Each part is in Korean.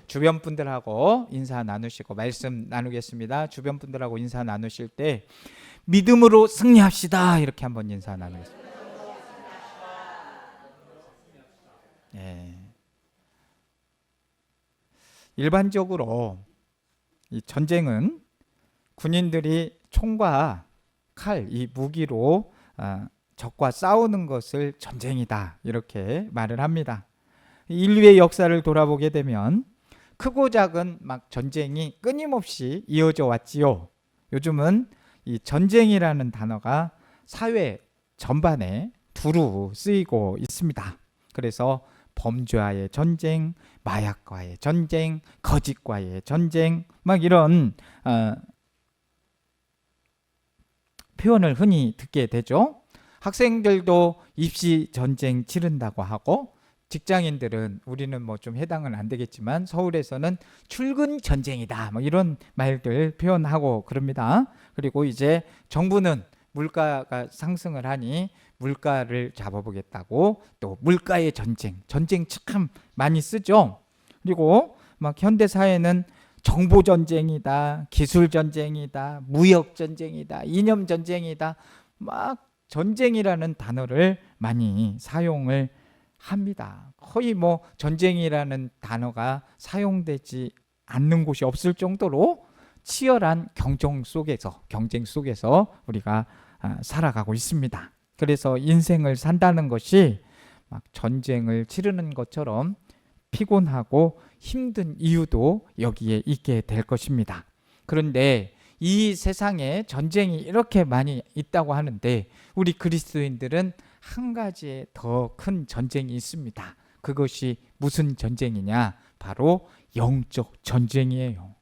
주변 분들하고 인사 나누시고 말씀 나누겠습니다. 주변 분들하고 인사 나누실 때 믿음으로 승리합시다 이렇게 한번 인사 나누겠습니다. 예. 일반적으로 이 전쟁은 군인들이 총과 칼, 이 무기로 적과 싸우는 것을 전쟁이다 이렇게 말을 합니다. 인류의 역사를 돌아보게 되면 크고 작은 막 전쟁이 끊임없이 이어져 왔지요. 요즘은 이 전쟁이라는 단어가 사회 전반에 두루 쓰이고 있습니다. 그래서 범죄와의 전쟁, 마약과의 전쟁, 거짓과의 전쟁, 막 이런 표현을 흔히 듣게 되죠. 학생들도 입시 전쟁 치른다고 하고, 직장인들은 우리는 뭐 좀 해당은 안 되겠지만 서울에서는 출근 전쟁이다 뭐 이런 말들 표현하고 그럽니다. 그리고 이제 정부는 물가가 상승을 하니 물가를 잡아보겠다고 또 물가의 전쟁 참 많이 쓰죠. 그리고 막 현대 사회는 정보 전쟁이다, 기술 전쟁이다, 무역 전쟁이다, 이념 전쟁이다, 막 전쟁이라는 단어를 많이 사용을 합니다. 거의 뭐 전쟁이라는 단어가 사용되지 않는 곳이 없을 정도로 치열한 경쟁 속에서 우리가 살아가고 있습니다. 그래서 인생을 산다는 것이 막 전쟁을 치르는 것처럼 피곤하고 힘든 이유도 여기에 있게 될 것입니다. 그런데 이 세상에 전쟁이 이렇게 많이 있다고 하는데 우리 그리스도인들은 한 가지의 더 큰 전쟁이 있습니다. 그것이 무슨 전쟁이냐? 바로 영적 전쟁이에요.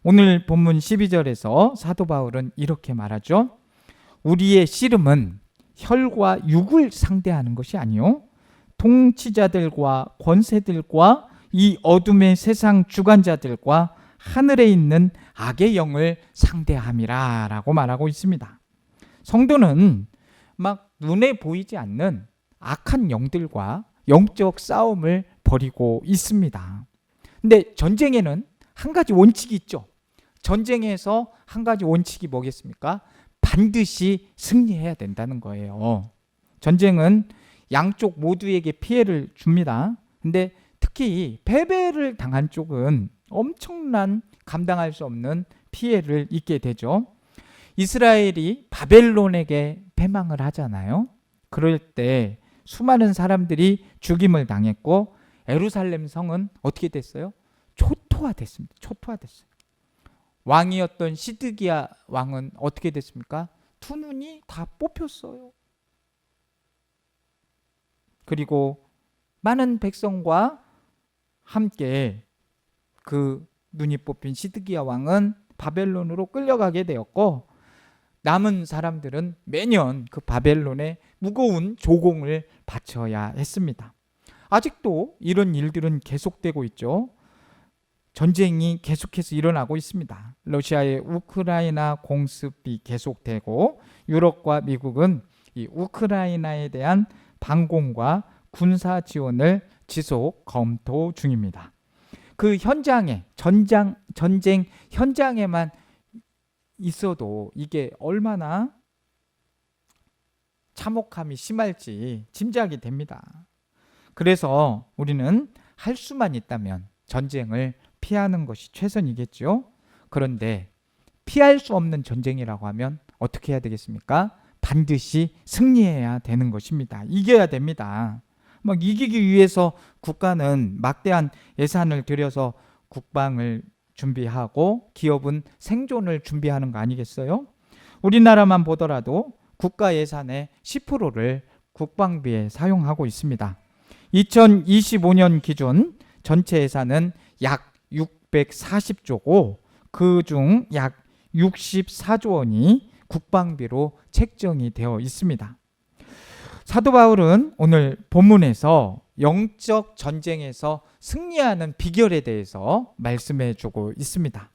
오늘 본문 12절에서 사도 바울은 이렇게 말하죠. 우리의 씨름은 혈과 육을 상대하는 것이 아니요 통치자들과 권세들과 이 어둠의 세상 주관자들과 하늘에 있는 악의 영을 상대함이라 라고 말하고 있습니다. 성도는 막 눈에 보이지 않는 악한 영들과 영적 싸움을 벌이고 있습니다. 근데 전쟁에는 한 가지 원칙이 있죠. 전쟁에서 한 가지 원칙이 뭐겠습니까? 반드시 승리해야 된다는 거예요. 전쟁은 양쪽 모두에게 피해를 줍니다. 근데 특히 패배를 당한 쪽은 엄청난 감당할 수 없는 피해를 입게 되죠. 이스라엘이 바벨론에게 패망을 하잖아요. 그럴 때 수많은 사람들이 죽임을 당했고 예루살렘 성은 어떻게 됐어요? 초토화됐습니다. 초토화됐어요. 왕이었던 시드기야 왕은 어떻게 됐습니까? 두 눈이 다 뽑혔어요. 그리고 많은 백성과 함께 그 눈이 뽑힌 시드기야 왕은 바벨론으로 끌려가게 되었고 남은 사람들은 매년 그 바벨론에 무거운 조공을 바쳐야 했습니다. 아직도 이런 일들은 계속되고 있죠. 전쟁이 계속해서 일어나고 있습니다. 러시아의 우크라이나 공습이 계속되고 유럽과 미국은 이 우크라이나에 대한 방공과 군사 지원을 지속 검토 중입니다. 그 현장에 전쟁 현장에만 있어도 이게 얼마나 참혹함이 심할지 짐작이 됩니다. 그래서 우리는 할 수만 있다면 전쟁을 피하는 것이 최선이겠죠. 그런데 피할 수 없는 전쟁이라고 하면 어떻게 해야 되겠습니까? 반드시 승리해야 되는 것입니다. 이겨야 됩니다. 막 이기기 위해서 국가는 막대한 예산을 들여서 국방을 준비하고 기업은 생존을 준비하는 거 아니겠어요? 우리나라만 보더라도 국가 예산의 10%를 국방비에 사용하고 있습니다. 2025년 기준 전체 예산은 약 640조고 그중 약 64조 원이 국방비로 책정이 되어 있습니다. 사도 바울은 오늘 본문에서 영적 전쟁에서 승리하는 비결에 대해서 말씀해 주고 있습니다.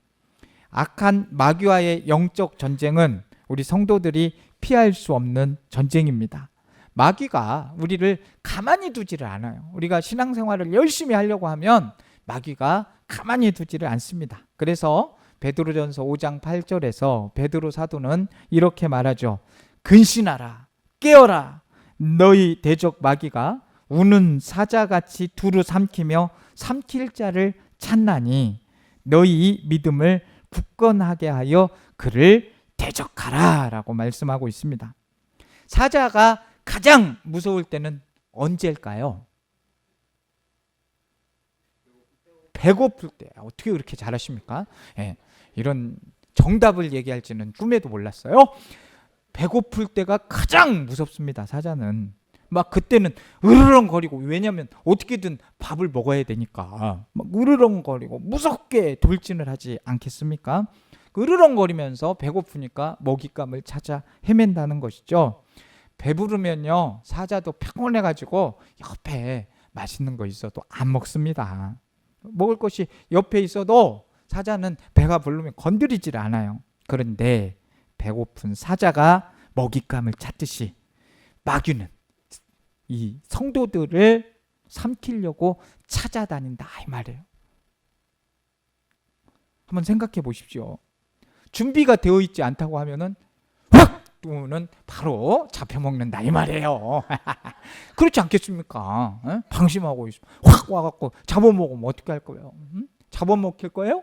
악한 마귀와의 영적 전쟁은 우리 성도들이 피할 수 없는 전쟁입니다. 마귀가 우리를 가만히 두지를 않아요. 우리가 신앙생활을 열심히 하려고 하면 마귀가 가만히 두지를 않습니다. 그래서 베드로전서 5장 8절에서 베드로 사도는 이렇게 말하죠. 근신하라, 깨어라. 너희 대적 마귀가 우는 사자같이 두루 삼키며 삼킬 자를 찾나니 너희 믿음을 굳건하게 하여 그를 대적하라 라고 말씀하고 있습니다. 사자가 가장 무서울 때는 언제일까요? 배고플 때. 어떻게 그렇게 잘하십니까? 예, 이런 정답을 얘기할지는 꿈에도 몰랐어요. 배고플 때가 가장 무섭습니다. 사자는 막 그때는 으르렁거리고, 왜냐하면 어떻게든 밥을 먹어야 되니까 막 으르렁거리고 무섭게 돌진을 하지 않겠습니까? 으르렁거리면서 배고프니까 먹잇감을 찾아 헤맨다는 것이죠. 배부르면요, 사자도 피곤해가지고 옆에 맛있는 거 있어도 안 먹습니다. 먹을 것이 옆에 있어도 사자는 배가 부르면 건드리질 않아요. 그런데 배고픈 사자가 먹잇감을 찾듯이 마귀는 이 성도들을 삼키려고 찾아다닌다 이 말이에요. 한번 생각해 보십시오. 준비가 되어 있지 않다고 하면은 확 뚜는 바로 잡혀먹는다 이 말이에요. 그렇지 않겠습니까? 에? 방심하고 있으면 확 와갖고 잡아먹으면 어떻게 할 거예요? 잡아먹힐 거예요?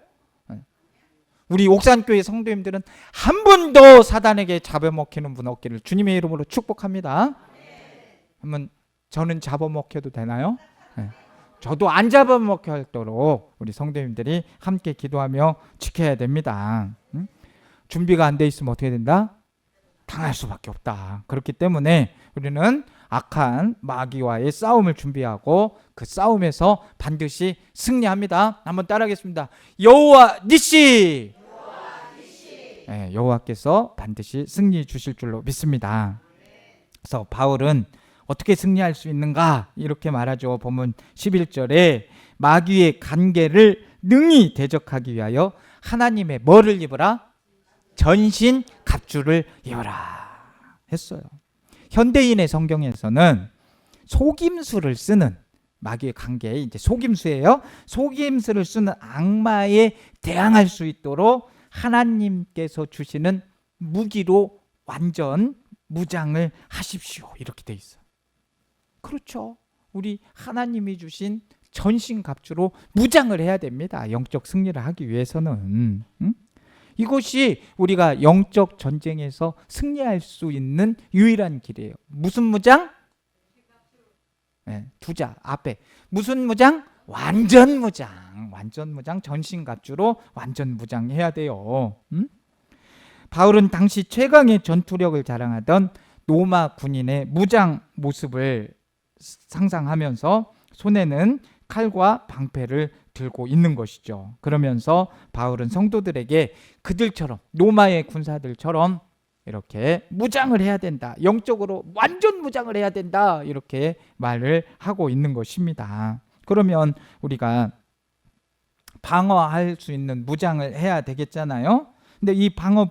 우리 옥산교회 성도님들은 한 번도 사단에게 잡아먹히는 분 없기를 주님의 이름으로 축복합니다. 한번 저는 잡아먹혀도 되나요? 네. 저도 안 잡아먹혀도록 우리 성도님들이 함께 기도하며 지켜야 됩니다. 준비가 안 돼 있으면 어떻게 된다? 당할 수밖에 없다. 그렇기 때문에 우리는 악한 마귀와의 싸움을 준비하고 그 싸움에서 반드시 승리합니다. 한번 따라하겠습니다. 여호와 니시. 네, 여호와께서 반드시 승리 주실 줄로 믿습니다. 그래서 바울은 어떻게 승리할 수 있는가 이렇게 말하죠. 본문 11절에 마귀의 간계를 능히 대적하기 위하여 하나님의 뭐를 입으라? 전신 갑주를 입어라 했어요. 현대인의 성경에서는 속임수를 쓰는 마귀의 관계, 이제 속임수예요. 속임수를 쓰는 악마에 대항할 수 있도록 하나님께서 주시는 무기로 완전 무장을 하십시오 이렇게 돼 있어요. 그렇죠. 우리 하나님이 주신 전신갑주로 무장을 해야 됩니다. 영적 승리를 하기 위해서는. 이것이 우리가 영적 전쟁에서 승리할 수 있는 유일한 길이에요. 무슨 무장? 네, 두자 앞에 무슨 무장? 완전 무장. 완전 무장, 전신갑주로 완전 무장해야 돼요. 바울은 당시 최강의 전투력을 자랑하던 로마 군인의 무장 모습을 상상하면서 손에는 칼과 방패를 들고 있는 것이죠. 그러면서 바울은 성도들에게 그들처럼, 로마의 군사들처럼 이렇게 무장을 해야 된다. 영적으로 완전 무장을 해야 된다. 이렇게 말을 하고 있는 것입니다. 그러면 우리가 방어할 수 있는 무장을 해야 되겠잖아요. 근데 이 방어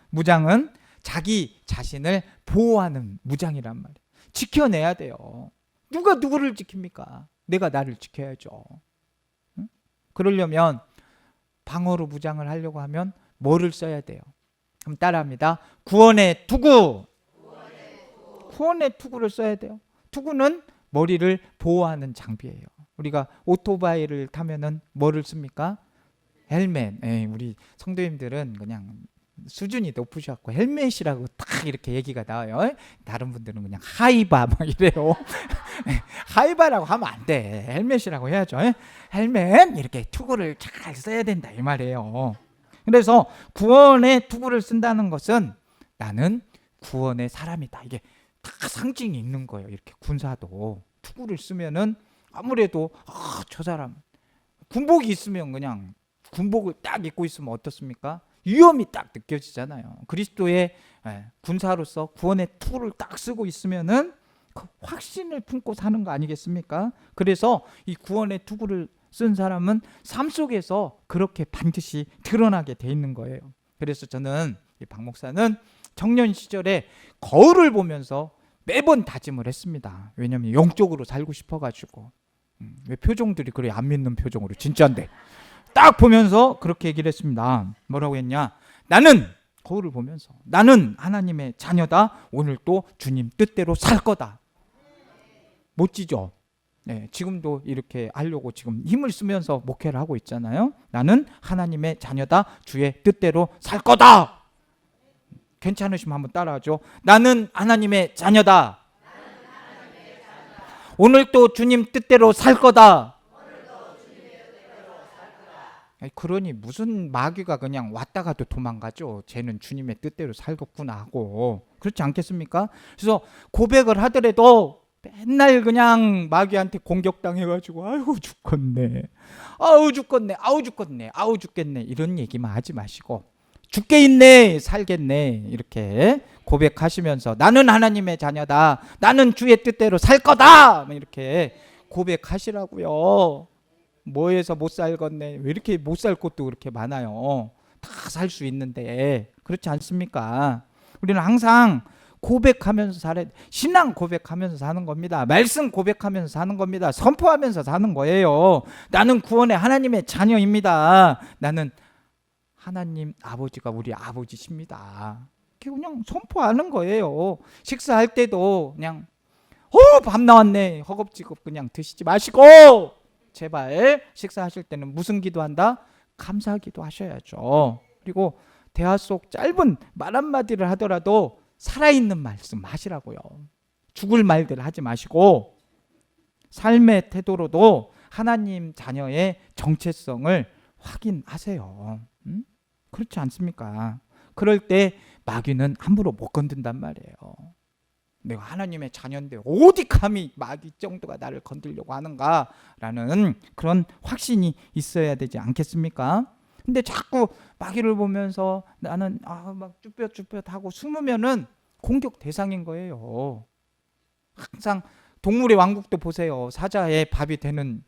무장은 자기 자신을 보호하는 무장이란 말이에요. 지켜내야 돼요. 누가 누구를 지킵니까? 내가 나를 지켜야죠. 응? 그러려면 방어로 무장을 하려고 하면 뭐를 써야 돼요? 그럼 따라합니다. 구원의 투구. 구원의 투구를 써야 돼요. 투구는 머리를 보호하는 장비예요. 우리가 오토바이를 타면은 뭐를 씁니까? 헬멧. 우리 성도님들은 그냥 수준이 높으셔갖고 헬멧이라고 딱 이렇게 얘기가 나와요. 다른 분들은 그냥 하이바 막 이래요. 하이바라고 하면 안 돼. 헬멧이라고 해야죠. 헬멧 이렇게 투구를 잘 써야 된다 이 말이에요. 그래서 구원의 투구를 쓴다는 것은 나는 구원의 사람이다. 이게 다 상징이 있는 거예요. 이렇게 군사도 투구를 쓰면은 아무래도 저 사람 군복이 있으면 그냥 군복을 딱 입고 있으면 어떻습니까? 위험이 딱 느껴지잖아요. 그리스도의 군사로서 구원의 투구를 딱 쓰고 있으면은 그 확신을 품고 사는 거 아니겠습니까? 그래서 이 구원의 투구를 쓴 사람은 삶 속에서 그렇게 반드시 드러나게 돼 있는 거예요. 그래서 저는 이 박 목사는 청년 시절에 거울을 보면서 매번 다짐을 했습니다. 왜냐하면 영적으로 살고 싶어가지고 왜 표정들이 그래 안 믿는 표정으로 진짜인데 딱 보면서 그렇게 얘기를 했습니다. 뭐라고 했냐? 나는 거울을 보면서 나는 하나님의 자녀다. 오늘 또 주님 뜻대로 살 거다. 멋지죠? 네, 지금도 이렇게 하려고 지금 힘을 쓰면서 목회를 하고 있잖아요. 나는 하나님의 자녀다. 주의 뜻대로 살 거다. 괜찮으시면 한번 따라하죠. 나는 하나님의 자녀다. 오늘 또 주님 뜻대로 살 거다. 그러니 무슨 마귀가 그냥 왔다가도 도망가죠. 쟤는 주님의 뜻대로 살겠구나 하고. 그렇지 않겠습니까? 그래서 고백을 하더라도 맨날 그냥 마귀한테 공격당해가지고 아유 죽겠네, 아우 죽겠네, 아우 죽겠네, 아우 죽겠네 이런 얘기만 하지 마시고 죽게 있네, 살겠네 이렇게 고백하시면서 나는 하나님의 자녀다, 나는 주의 뜻대로 살 거다 이렇게 고백하시라고요. 뭐해서 못 살겠네, 왜 이렇게 못 살 곳도 그렇게 많아요. 다 살 수 있는데. 그렇지 않습니까? 우리는 항상 고백하면서 살아야 돼. 신앙 고백하면서 사는 겁니다. 말씀 고백하면서 사는 겁니다. 선포하면서 사는 거예요. 나는 구원의 하나님의 자녀입니다. 나는 하나님 아버지가 우리 아버지십니다. 그냥 선포하는 거예요. 식사할 때도 그냥 밥 나왔네 허겁지겁 그냥 드시지 마시고 제발 식사하실 때는 무슨 기도한다? 감사 기도하셔야죠. 그리고 대화 속 짧은 말 한마디를 하더라도 살아있는 말씀 하시라고요. 죽을 말들 하지 마시고 삶의 태도로도 하나님 자녀의 정체성을 확인하세요. 그렇지 않습니까? 그럴 때 마귀는 함부로 못 건든단 말이에요. 내가 하나님의 자녀인데 어디 감히 마귀 정도가 나를 건들려고 하는가라는 그런 확신이 있어야 되지 않겠습니까? 근데 자꾸 마귀를 보면서 나는 막 쭈뼛쭈뼛하고 숨으면은 공격 대상인 거예요. 항상 동물의 왕국도 보세요. 사자의 밥이 되는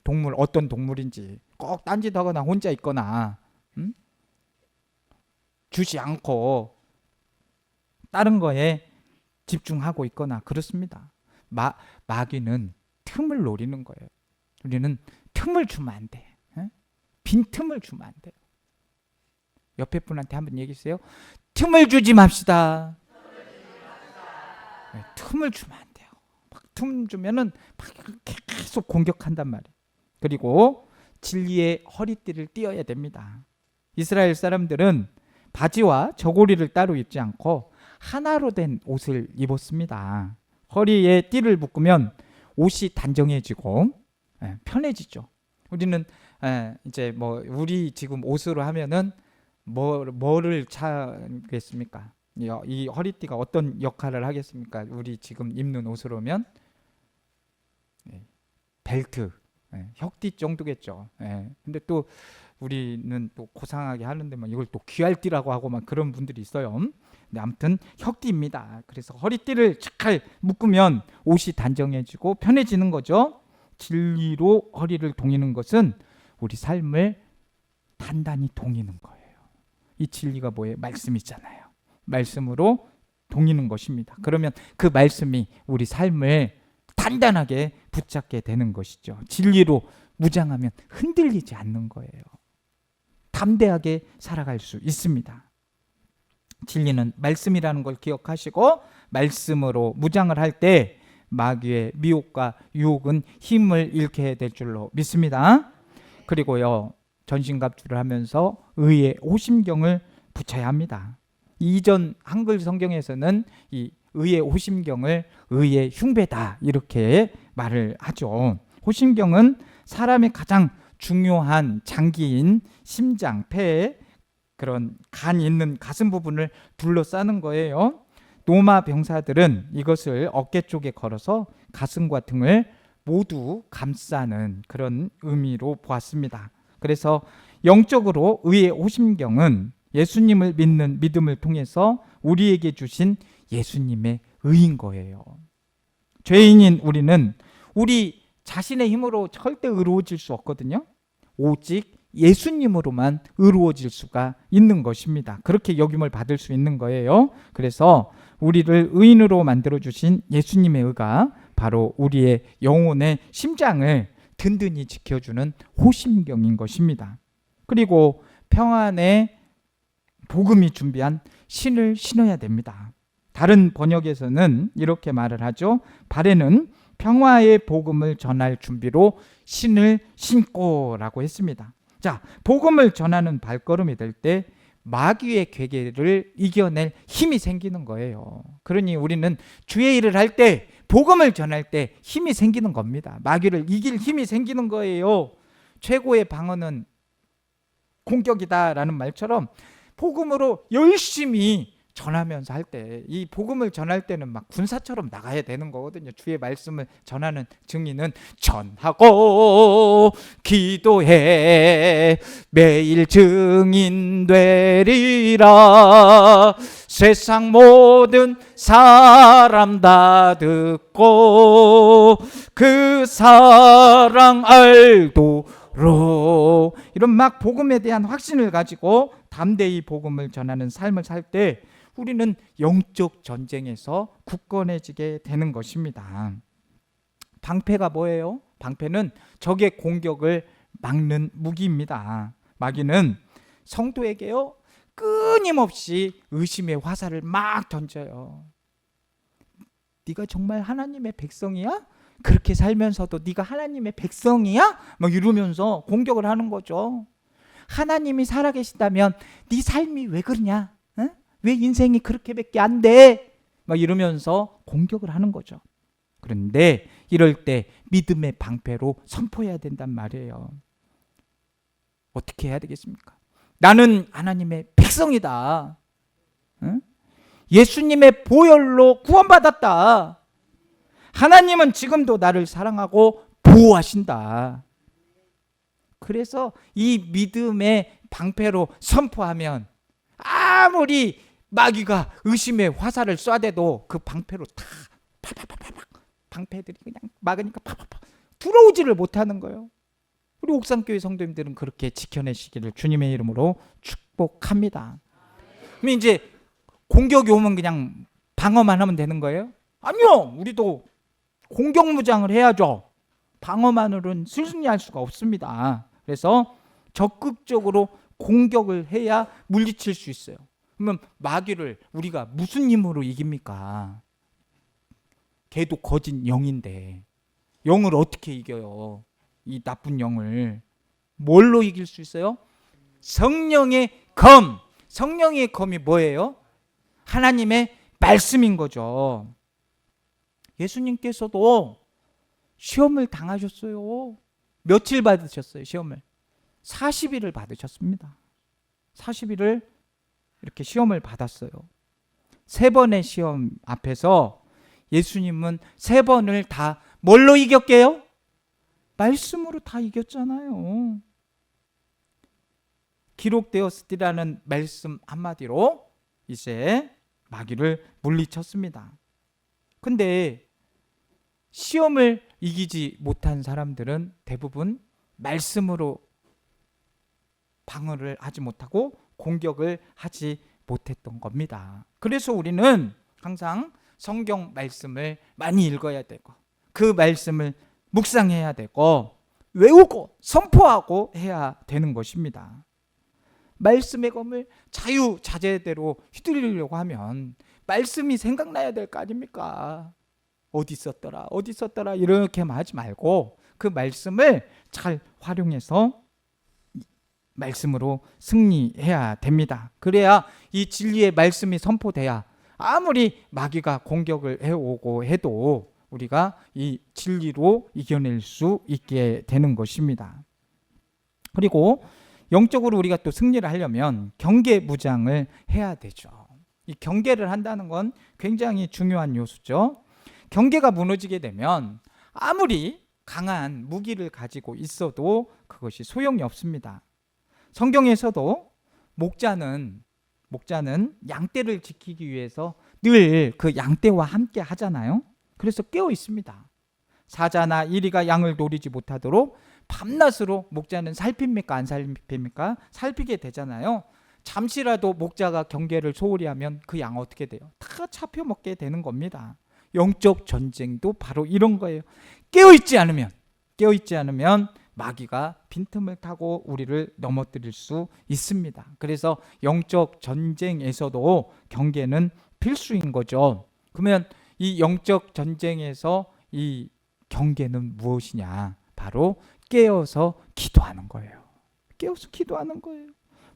동물 어떤 동물인지 꼭 딴짓하거나 혼자 있거나 주지 않고 다른 거에 집중하고 있거나 그렇습니다. 마귀는 틈을 노리는 거예요. 우리는 틈을 주면 안 돼. 빈 틈을 주면 안 돼요. 옆에 분한테 한번 얘기해주세요. 틈을 주지 맙시다. 틈을 주면 안 돼요. 막 틈 주면은 계속 공격한단 말이에요. 그리고 진리의 허리띠를 띄어야 됩니다. 이스라엘 사람들은 바지와 저고리를 따로 입지 않고 하나로 된 옷을 입었습니다. 허리에 띠를 묶으면 옷이 단정해지고 편해지죠. 우리는 이제 뭐 우리 지금 옷으로 하면은 뭐를 차겠습니까? 이 허리띠가 어떤 역할을 하겠습니까? 우리 지금 입는 옷으로면 벨트, 혁띠 정도겠죠. 근데 또 우리는 또 고상하게 하는데 막 이걸 또 귀할띠라고 하고 막 그런 분들이 있어요. 근데 아무튼 혁띠입니다. 그래서 허리띠를 잘 묶으면 옷이 단정해지고 편해지는 거죠. 진리로 허리를 동이는 것은 우리 삶을 단단히 동이는 거예요. 이 진리가 뭐예요? 말씀이잖아요. 말씀으로 동이는 것입니다. 그러면 그 말씀이 우리 삶을 단단하게 붙잡게 되는 것이죠. 진리로 무장하면 흔들리지 않는 거예요. 담대하게 살아갈 수 있습니다. 진리는 말씀이라는 걸 기억하시고 말씀으로 무장을 할 때 마귀의 미혹과 유혹은 힘을 잃게 될 줄로 믿습니다. 그리고요, 전신갑주를 하면서 의의 호심경을 붙여야 합니다. 이전 한글 성경에서는 이 의의 호심경을 의의 흉배다 이렇게 말을 하죠. 호심경은 사람의 가장 중요한 장기인 심장, 폐, 그런 간이 있는 가슴 부분을 둘러싸는 거예요. 노마 병사들은 이것을 어깨 쪽에 걸어서 가슴과 등을 모두 감싸는 그런 의미로 보았습니다. 그래서 영적으로 의의 호심경은 예수님을 믿는 믿음을 통해서 우리에게 주신 예수님의 의인 거예요. 죄인인 우리는 우리 자신의 힘으로 절대 의로워질 수 없거든요. 오직 예수님으로만 의로워질 수가 있는 것입니다. 그렇게 여김을 받을 수 있는 거예요. 그래서 우리를 의인으로 만들어주신 예수님의 의가 바로 우리의 영혼의 심장을 든든히 지켜주는 호심경인 것입니다. 그리고 평안의 복음이 준비한 신을 신어야 됩니다. 다른 번역에서는 이렇게 말을 하죠. 발에는 평화의 복음을 전할 준비로 신을 신고라고 했습니다. 자, 복음을 전하는 발걸음이 될 때 마귀의 괴계를 이겨낼 힘이 생기는 거예요. 그러니 우리는 주의 일을 할 때, 복음을 전할 때 힘이 생기는 겁니다. 마귀를 이길 힘이 생기는 거예요. 최고의 방어는 공격이다라는 말처럼 복음으로 열심히 전하면서 할 때, 이 복음을 전할 때는 막 군사처럼 나가야 되는 거거든요. 주의 말씀을 전하는 증인은 전하고 기도해 매일 증인 되리라. 세상 모든 사람 다 듣고 그 사랑 알도록, 이런 막 복음에 대한 확신을 가지고 담대히 복음을 전하는 삶을 살 때 우리는 영적 전쟁에서 굳건해지게 되는 것입니다. 방패가 뭐예요? 방패는 적의 공격을 막는 무기입니다. 마귀는 성도에게요, 끊임없이 의심의 화살을 막 던져요. 네가 정말 하나님의 백성이야? 그렇게 살면서도 네가 하나님의 백성이야? 막 이러면서 공격을 하는 거죠. 하나님이 살아계신다면 네 삶이 왜 그러냐? 응? 왜 인생이 그렇게밖에 안 돼? 막 이러면서 공격을 하는 거죠. 그런데 이럴 때 믿음의 방패로 선포해야 된단 말이에요. 어떻게 해야 되겠습니까? 나는 하나님의 백성이다. 응? 예수님의 보혈로 구원받았다. 하나님은 지금도 나를 사랑하고 보호하신다. 그래서 이 믿음의 방패로 선포하면 아무리 마귀가 의심의 화살을 쏴대도 그 방패로 다 파파파파 방패들이 그냥 막으니까 파파파 들어오지를 못하는 거예요. 우리 옥상교회 성도님들은 그렇게 지켜내시기를 주님의 이름으로 축복합니다. 그럼 이제 공격이 오면 그냥 방어만 하면 되는 거예요? 아니요. 우리도 공격무장을 해야죠. 방어만으로는 승리할 수가 없습니다. 그래서 적극적으로 공격을 해야 물리칠 수 있어요. 그러면 마귀를 우리가 무슨 힘으로 이깁니까? 걔도 거짓 영인데 영을 어떻게 이겨요? 이 나쁜 영을 뭘로 이길 수 있어요? 성령의 검. 성령의 검이 뭐예요? 하나님의 말씀인 거죠. 예수님께서도 시험을 당하셨어요. 며칠 받으셨어요, 시험을? 40일을 받으셨습니다. 40일을 이렇게 시험을 받았어요. 3번의 시험 앞에서 예수님은 3번을 다 뭘로 이겼게요? 말씀으로 다 이겼잖아요. 기록되었으리라는 말씀 한마디로 이제 마귀를 물리쳤습니다. 근데 시험을 이기지 못한 사람들은 대부분 말씀으로 방어를 하지 못하고 공격을 하지 못했던 겁니다. 그래서 우리는 항상 성경 말씀을 많이 읽어야 되고 그 말씀을 묵상해야 되고 외우고 선포하고 해야 되는 것입니다. 말씀의 검을 자유자재대로 휘둘리려고 하면 말씀이 생각나야 될 거 아닙니까? 어디 있었더라 이렇게만 하지 말고 그 말씀을 잘 활용해서 말씀으로 승리해야 됩니다. 그래야 이 진리의 말씀이 선포돼야 아무리 마귀가 공격을 해오고 해도 우리가 이 진리로 이겨낼 수 있게 되는 것입니다. 그리고 영적으로 우리가 또 승리를 하려면 경계무장을 해야 되죠. 이 경계를 한다는 건 굉장히 중요한 요소죠. 경계가 무너지게 되면 아무리 강한 무기를 가지고 있어도 그것이 소용이 없습니다. 성경에서도 목자는 양떼를 지키기 위해서 늘 그 양떼와 함께 하잖아요. 그래서 깨어 있습니다. 사자나 이리가 양을 노리지 못하도록 밤낮으로 목자는 살핍니까? 안 살핍니까? 살피게 되잖아요. 잠시라도 목자가 경계를 소홀히 하면 그 양 어떻게 돼요? 다 잡혀먹게 되는 겁니다. 영적 전쟁도 바로 이런 거예요. 깨어있지 않으면 마귀가 빈틈을 타고 우리를 넘어뜨릴 수 있습니다. 그래서 영적 전쟁에서도 경계는 필수인 거죠. 그러면 이 영적 전쟁에서 이 경계는 무엇이냐? 바로 깨어서 기도하는 거예요. 깨어서 기도하는 거예요.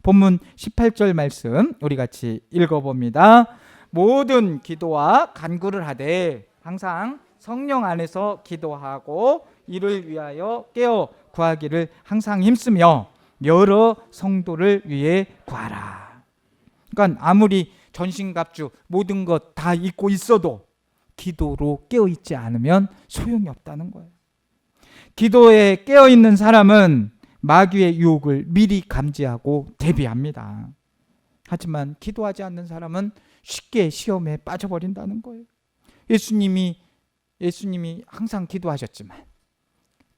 본문 18절 말씀 우리 같이 읽어봅니다. 모든 기도와 간구를 하되 항상 성령 안에서 기도하고 이를 위하여 깨어 구하기를 항상 힘쓰며 여러 성도를 위해 구하라. 그러니까 아무리 전신갑주 모든 것 다 잊고 있어도 기도로 깨어있지 않으면 소용이 없다는 거예요. 기도에 깨어있는 사람은 마귀의 유혹을 미리 감지하고 대비합니다. 하지만 기도하지 않는 사람은 쉽게 시험에 빠져버린다는 거예요. 예수님이 항상 기도하셨지만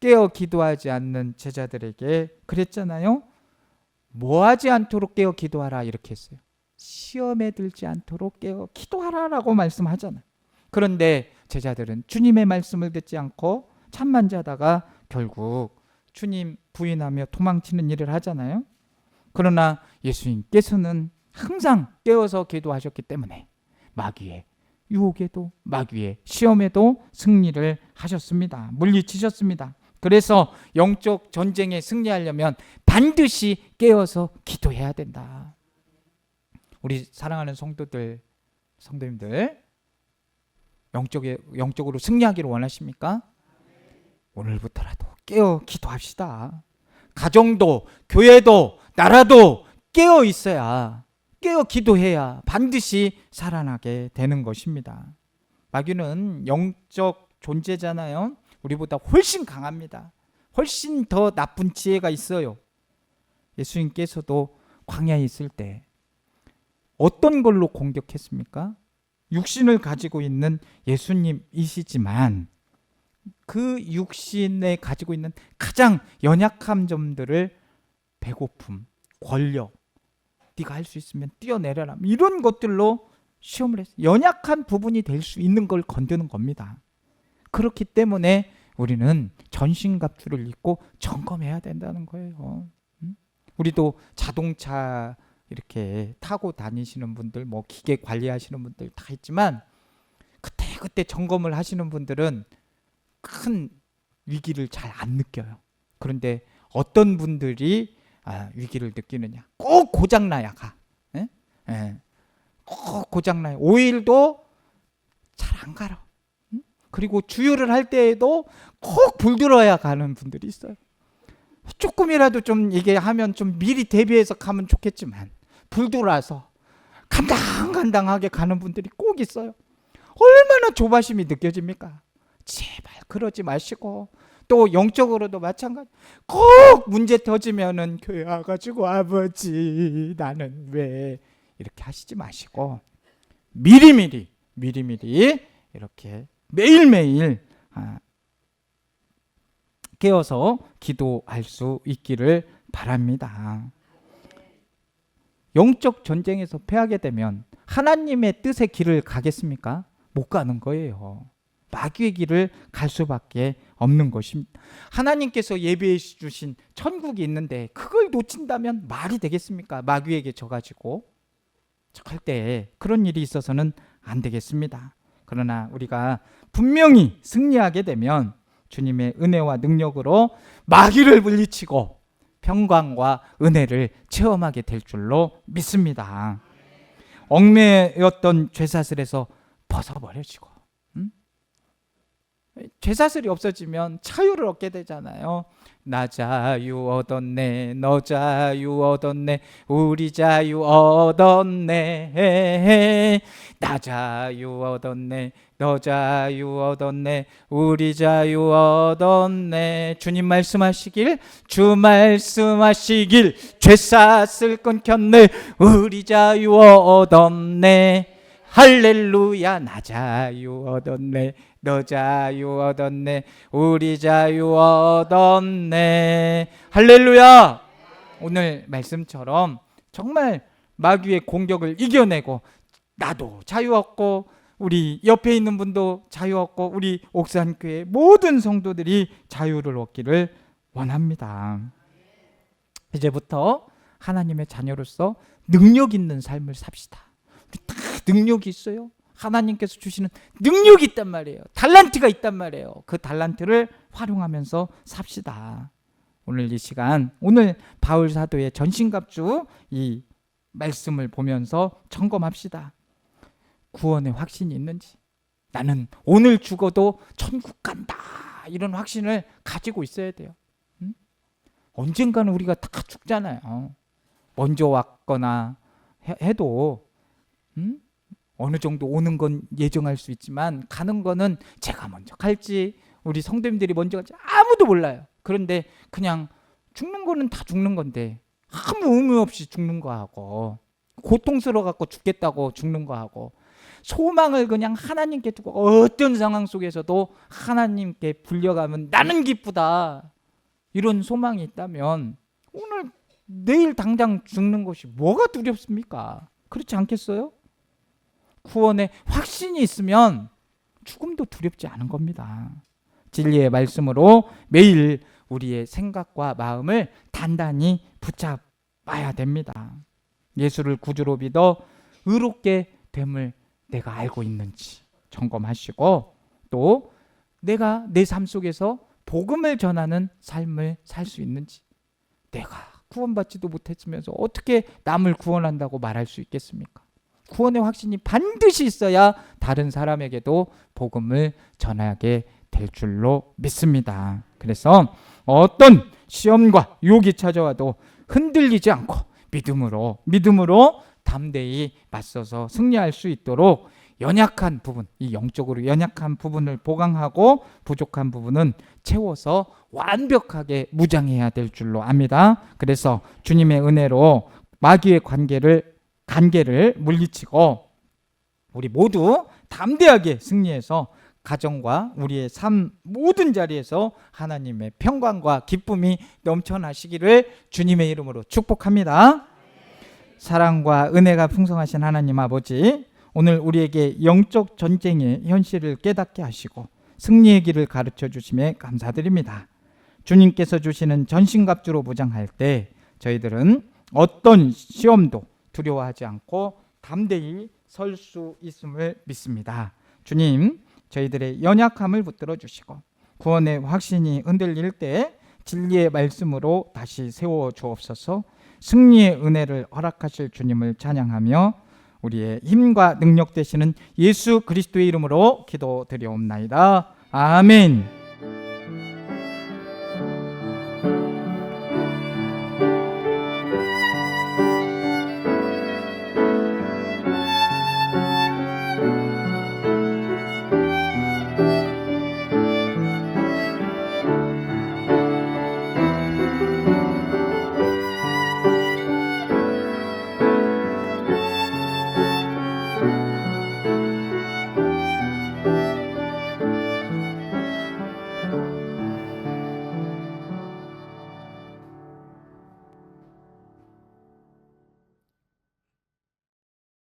깨어 기도하지 않는 제자들에게 그랬잖아요. 뭐하지 않도록 깨어 기도하라 이렇게 했어요. 시험에 들지 않도록 깨어 기도하라라고 말씀하잖아요. 그런데 제자들은 주님의 말씀을 듣지 않고 잠만 자다가 결국 주님 부인하며 도망치는 일을 하잖아요. 그러나 예수님께서는 항상 깨어서 기도하셨기 때문에 마귀의 유혹에도 마귀의 시험에도 승리를 하셨습니다. 물리치셨습니다. 그래서 영적 전쟁에 승리하려면 반드시 깨어서 기도해야 된다. 우리 사랑하는 성도님들 영적으로 승리하기를 원하십니까? 오늘부터라도 깨어 기도합시다. 가정도 교회도 나라도 깨어 있어야, 깨어 기도해야 반드시 살아나게 되는 것입니다. 마귀는 영적 존재잖아요. 우리보다 훨씬 강합니다. 훨씬 더 나쁜 지혜가 있어요. 예수님께서도 광야에 있을 때 어떤 걸로 공격했습니까? 육신을 가지고 있는 예수님이시지만 그 육신에 가지고 있는 가장 연약한 점들을 배고픔, 권력, 네가 할 수 있으면 뛰어내려라 이런 것들로 시험을 했어요. 연약한 부분이 될 수 있는 걸 건드는 겁니다. 그렇기 때문에 우리는 전신갑주를 입고 점검해야 된다는 거예요. 우리도 자동차 이렇게 타고 다니시는 분들, 뭐 기계 관리하시는 분들 다 있지만 그때 점검을 하시는 분들은 큰 위기를 잘 안 느껴요. 그런데 어떤 분들이 위기를 느끼느냐? 꼭 고장나야 가. 꼭 고장나요. 오일도 잘 안 갈아. 그리고 주유를 할 때에도 꼭 불 들어야 가는 분들이 있어요. 조금이라도 좀 이게 하면 좀 미리 대비해서 가면 좋겠지만 불 들어와서 간당간당하게 가는 분들이 꼭 있어요. 얼마나 조바심이 느껴집니까? 제발 그러지 마시고, 또 영적으로도 마찬가지. 꼭 문제 터지면은 교회 와가지고 아버지 나는 왜 이렇게 하시지 마시고 미리미리 이렇게 매일매일 깨어서 기도할 수 있기를 바랍니다. 영적 전쟁에서 패하게 되면 하나님의 뜻의 길을 가겠습니까? 못 가는 거예요. 마귀의 길을 갈 수밖에 없는 것입니다. 하나님께서 예비해 주신 천국이 있는데 그걸 놓친다면 말이 되겠습니까? 마귀에게 져가지고 절대 그런 일이 있어서는 안 되겠습니다. 그러나 우리가 분명히 승리하게 되면 주님의 은혜와 능력으로 마귀를 물리치고 평강과 은혜를 체험하게 될 줄로 믿습니다. 얽매였던 죄사슬에서 벗어버려지고, 죄사슬이 없어지면 자유를 얻게 되잖아요. 나 자유 얻었네, 너 자유 얻었네, 우리 자유 얻었네. 나 자유 얻었네, 너 자유 얻었네, 우리 자유 얻었네. 주님 말씀하시길, 주 말씀하시길, 죄사슬 끊겼네, 우리 자유 얻었네. 할렐루야. 나 자유 얻었네, 너 자유 얻었네, 우리 자유 얻었네. 할렐루야. 오늘 말씀처럼 정말 마귀의 공격을 이겨내고 나도 자유 얻고 우리 옆에 있는 분도 자유 얻고 우리 옥산교회 모든 성도들이 자유를 얻기를 원합니다. 이제부터 하나님의 자녀로서 능력 있는 삶을 삽시다. 우리 다 능력이 있어요. 하나님께서 주시는 능력이 있단 말이에요. 달란트가 있단 말이에요. 그 달란트를 활용하면서 삽시다. 오늘 이 시간, 오늘 바울 사도의 전신갑주 이 말씀을 보면서 점검합시다. 구원의 확신이 있는지, 나는 오늘 죽어도 천국 간다, 이런 확신을 가지고 있어야 돼요. 언젠가는 우리가 다 죽잖아요. 먼저 왔거나 해도 어느 정도 오는 건 예정할 수 있지만 가는 거는 제가 먼저 갈지 우리 성도님들이 먼저 갈지 아무도 몰라요. 그런데 그냥 죽는 거는 다 죽는 건데 아무 의미 없이 죽는 거하고, 고통스러워 갖고 죽겠다고 죽는 거하고, 소망을 그냥 하나님께 두고 어떤 상황 속에서도 하나님께 불려가면 나는 기쁘다, 이런 소망이 있다면 오늘 내일 당장 죽는 것이 뭐가 두렵습니까? 그렇지 않겠어요? 구원의 확신이 있으면 죽음도 두렵지 않은 겁니다. 진리의 말씀으로 매일 우리의 생각과 마음을 단단히 붙잡아야 됩니다. 예수를 구주로 믿어 의롭게 됨을 내가 알고 있는지 점검하시고, 또 내가 내 삶 속에서 복음을 전하는 삶을 살 수 있는지, 내가 구원받지도 못했으면서 어떻게 남을 구원한다고 말할 수 있겠습니까? 구원의 확신이 반드시 있어야 다른 사람에게도 복음을 전하게 될 줄로 믿습니다. 그래서 어떤 시험과 유혹이 찾아와도 흔들리지 않고 믿음으로 담대히 맞서서 승리할 수 있도록 연약한 부분, 이 영적으로 연약한 부분을 보강하고 부족한 부분은 채워서 완벽하게 무장해야 될 줄로 압니다. 그래서 주님의 은혜로 마귀의 간계를 물리치고 우리 모두 담대하게 승리해서 가정과 우리의 삶 모든 자리에서 하나님의 평강과 기쁨이 넘쳐나시기를 주님의 이름으로 축복합니다. 사랑과 은혜가 풍성하신 하나님 아버지, 오늘 우리에게 영적 전쟁의 현실을 깨닫게 하시고 승리의 길을 가르쳐 주심에 감사드립니다. 주님께서 주시는 전신갑주로 무장할 때 저희들은 어떤 시험도 두려워하지 않고 담대히 설 수 있음을 믿습니다. 주님, 저희들의 연약함을 붙들어 주시고 구원의 확신이 흔들릴 때 진리의 말씀으로 다시 세워 주옵소서. 승리의 은혜를 허락하실 주님을 찬양하며 우리의 힘과 능력 되시는 예수 그리스도의 이름으로 기도드리옵나이다. 아멘.